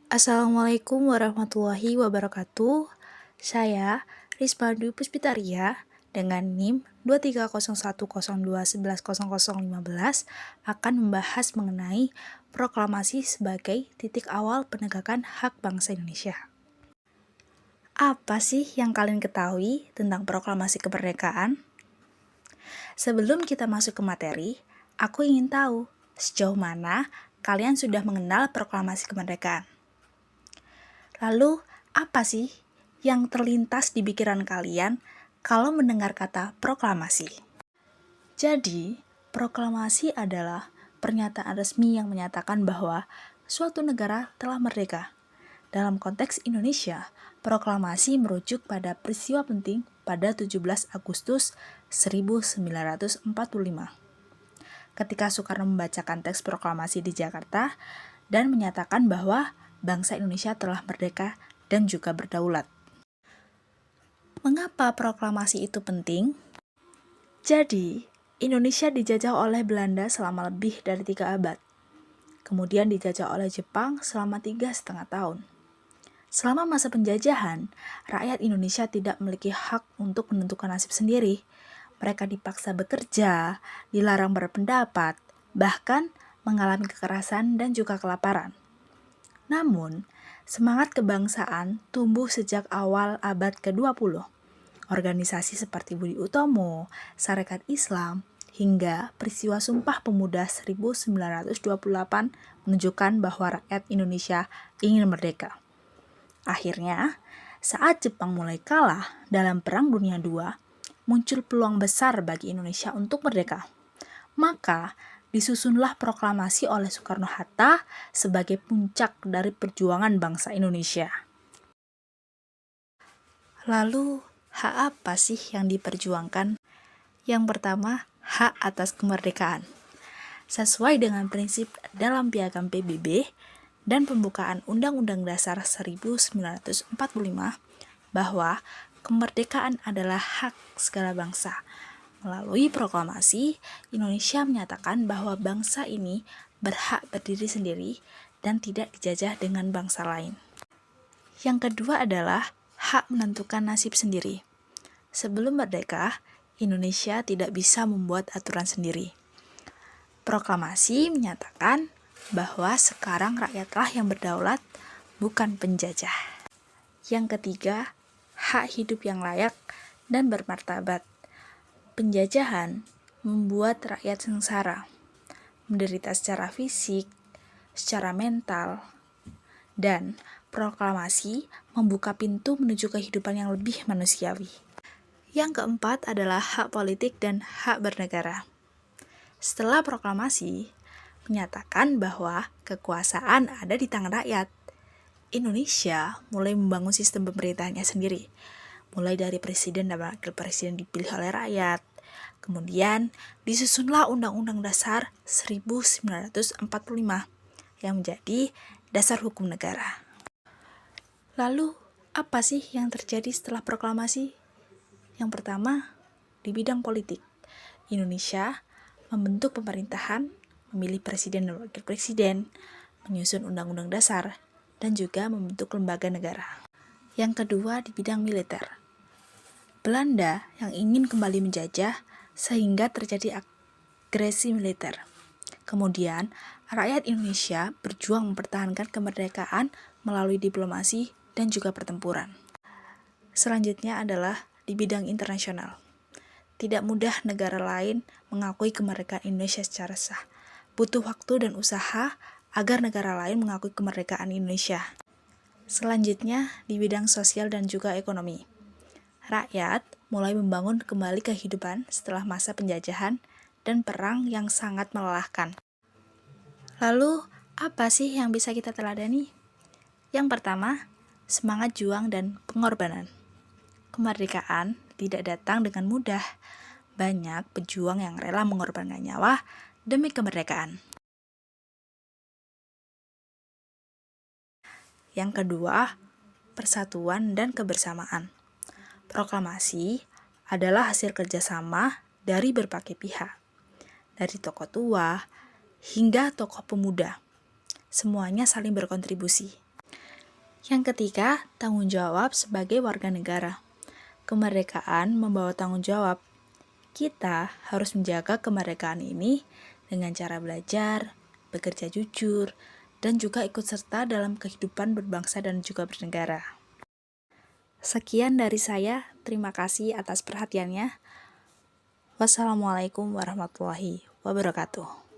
Assalamualaikum warahmatullahi wabarakatuh. Saya Risma Dwi Puspitaria dengan NIM 230102110015 akan membahas mengenai proklamasi sebagai titik awal penegakan hak bangsa Indonesia. Apa sih yang kalian ketahui tentang proklamasi kemerdekaan? Sebelum kita masuk ke materi, aku ingin tahu sejauh mana kalian sudah mengenal proklamasi kemerdekaan. Lalu, apa sih yang terlintas di pikiran kalian kalau mendengar kata proklamasi? Jadi, proklamasi adalah pernyataan resmi yang menyatakan bahwa suatu negara telah merdeka. Dalam konteks Indonesia, proklamasi merujuk pada peristiwa penting pada 17 Agustus 1945. Ketika Soekarno membacakan teks proklamasi di Jakarta dan menyatakan bahwa bangsa Indonesia telah merdeka dan juga berdaulat. Mengapa proklamasi itu penting? Jadi, Indonesia dijajah oleh Belanda selama lebih dari 3 abad. Kemudian dijajah oleh Jepang selama 3,5 tahun. Selama masa penjajahan, rakyat Indonesia tidak memiliki hak untuk menentukan nasib sendiri. Mereka dipaksa bekerja, dilarang berpendapat, bahkan mengalami kekerasan dan juga kelaparan. Namun, semangat kebangsaan tumbuh sejak awal abad ke-20. Organisasi seperti Budi Utomo, Sarekat Islam, hingga peristiwa Sumpah Pemuda 1928 menunjukkan bahwa rakyat Indonesia ingin merdeka. Akhirnya, saat Jepang mulai kalah dalam Perang Dunia II, muncul peluang besar bagi Indonesia untuk merdeka. Maka, disusunlah proklamasi oleh Soekarno-Hatta sebagai puncak dari perjuangan bangsa Indonesia. Lalu, hak apa sih yang diperjuangkan? Yang pertama, hak atas kemerdekaan. Sesuai dengan prinsip dalam Piagam PBB dan pembukaan Undang-Undang Dasar 1945 bahwa kemerdekaan adalah hak segala bangsa. Melalui proklamasi, Indonesia menyatakan bahwa bangsa ini berhak berdiri sendiri dan tidak dijajah dengan bangsa lain. Yang kedua adalah hak menentukan nasib sendiri. Sebelum merdeka, Indonesia tidak bisa membuat aturan sendiri. Proklamasi menyatakan bahwa sekarang rakyatlah yang berdaulat, bukan penjajah. Yang ketiga, hak hidup yang layak dan bermartabat. Penjajahan membuat rakyat sengsara, menderita secara fisik, secara mental, dan proklamasi membuka pintu menuju kehidupan yang lebih manusiawi. Yang keempat adalah hak politik dan hak bernegara. Setelah proklamasi menyatakan bahwa kekuasaan ada di tangan rakyat, Indonesia mulai membangun sistem pemerintahannya sendiri, mulai dari presiden dan wakil presiden dipilih oleh rakyat. Kemudian disusunlah Undang-Undang Dasar 1945 yang menjadi dasar hukum negara. Lalu, apa sih yang terjadi setelah proklamasi? Yang pertama, di bidang politik, Indonesia membentuk pemerintahan, memilih presiden dan wakil presiden, menyusun undang-undang dasar, dan juga membentuk lembaga negara. Yang kedua, di bidang militer. Belanda yang ingin kembali menjajah sehingga terjadi agresi militer. Kemudian, rakyat Indonesia berjuang mempertahankan kemerdekaan melalui diplomasi dan juga pertempuran. Selanjutnya adalah di bidang internasional. Tidak mudah negara lain mengakui kemerdekaan Indonesia secara sah. Butuh waktu dan usaha agar negara lain mengakui kemerdekaan Indonesia. Selanjutnya, di bidang sosial dan juga ekonomi. Rakyat mulai membangun kembali kehidupan setelah masa penjajahan dan perang yang sangat melelahkan. Lalu, apa sih yang bisa kita teladani? Yang pertama, semangat juang dan pengorbanan. Kemerdekaan tidak datang dengan mudah. Banyak pejuang yang rela mengorbankan nyawa demi kemerdekaan. Yang kedua, persatuan dan kebersamaan. Proklamasi adalah hasil kerjasama dari berbagai pihak, dari tokoh tua hingga tokoh pemuda. Semuanya saling berkontribusi. Yang ketiga, tanggung jawab sebagai warga negara. Kemerdekaan membawa tanggung jawab. Kita harus menjaga kemerdekaan ini dengan cara belajar, bekerja jujur, dan juga ikut serta dalam kehidupan berbangsa dan juga bernegara. Sekian dari saya, terima kasih atas perhatiannya. Wassalamualaikum warahmatullahi wabarakatuh.